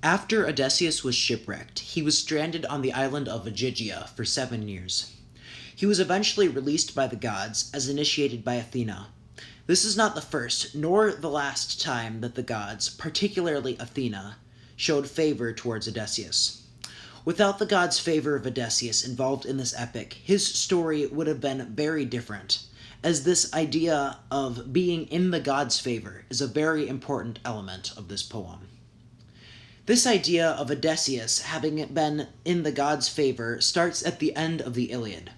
After Odysseus was shipwrecked, he was stranded on the island of Ogygia for 7 years. He was eventually released by the gods, as initiated by Athena. This is not the first, nor the last time that the gods, particularly Athena, showed favor towards Odysseus. Without the gods' favor of Odysseus involved in this epic, his story would have been very different, as this idea of being in the gods' favor is a very important element of this poem. This idea of Odysseus having been in the gods' favor starts at the end of the Iliad.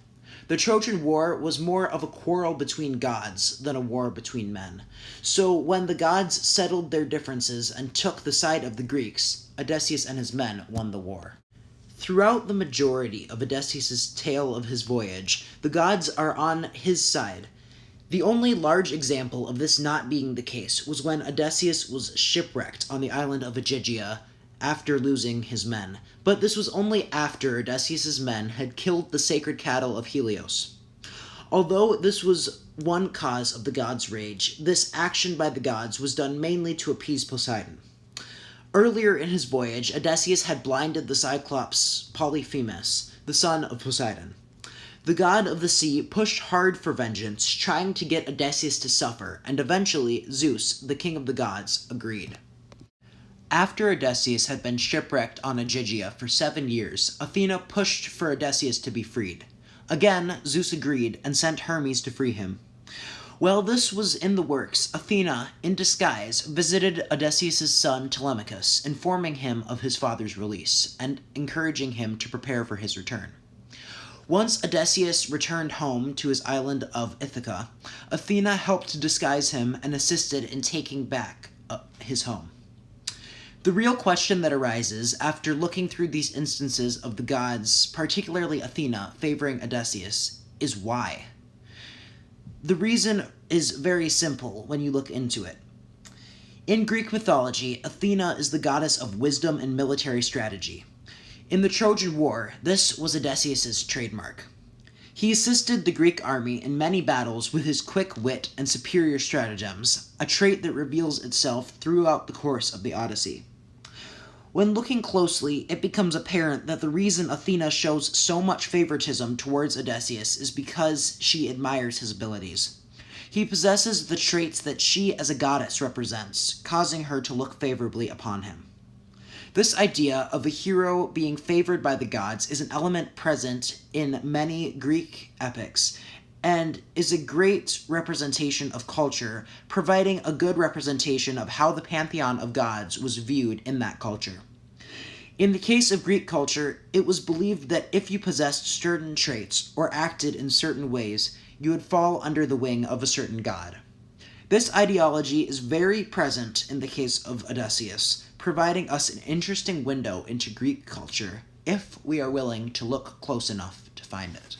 The Trojan War was more of a quarrel between gods than a war between men. So when the gods settled their differences and took the side of the Greeks, Odysseus and his men won the war. Throughout the majority of Odysseus' tale of his voyage, the gods are on his side. The only large example of this not being the case was when Odysseus was shipwrecked on the island of Ogygia after losing his men, but this was only after Odysseus' men had killed the sacred cattle of Helios. Although this was one cause of the gods' rage, this action by the gods was done mainly to appease Poseidon. Earlier in his voyage, Odysseus had blinded the Cyclops Polyphemus, the son of Poseidon. The god of the sea pushed hard for vengeance, trying to get Odysseus to suffer, and eventually Zeus, the king of the gods, agreed. After Odysseus had been shipwrecked on Ogygia for 7 years, Athena pushed for Odysseus to be freed. Again, Zeus agreed and sent Hermes to free him. While this was in the works, Athena, in disguise, visited Odysseus' son Telemachus, informing him of his father's release, and encouraging him to prepare for his return. Once Odysseus returned home to his island of Ithaca, Athena helped disguise him and assisted in taking back his home. The real question that arises after looking through these instances of the gods, particularly Athena, favoring Odysseus, is why? The reason is very simple when you look into it. In Greek mythology, Athena is the goddess of wisdom and military strategy. In the Trojan War, this was Odysseus' trademark. He assisted the Greek army in many battles with his quick wit and superior stratagems, a trait that reveals itself throughout the course of the Odyssey. When looking closely, it becomes apparent that the reason Athena shows so much favoritism towards Odysseus is because she admires his abilities. He possesses the traits that she as a goddess represents, causing her to look favorably upon him. This idea of a hero being favored by the gods is an element present in many Greek epics, and is a great representation of culture, providing a good representation of how the pantheon of gods was viewed in that culture. In the case of Greek culture, it was believed that if you possessed certain traits or acted in certain ways, you would fall under the wing of a certain god. This ideology is very present in the case of Odysseus, providing us an interesting window into Greek culture if we are willing to look close enough to find it.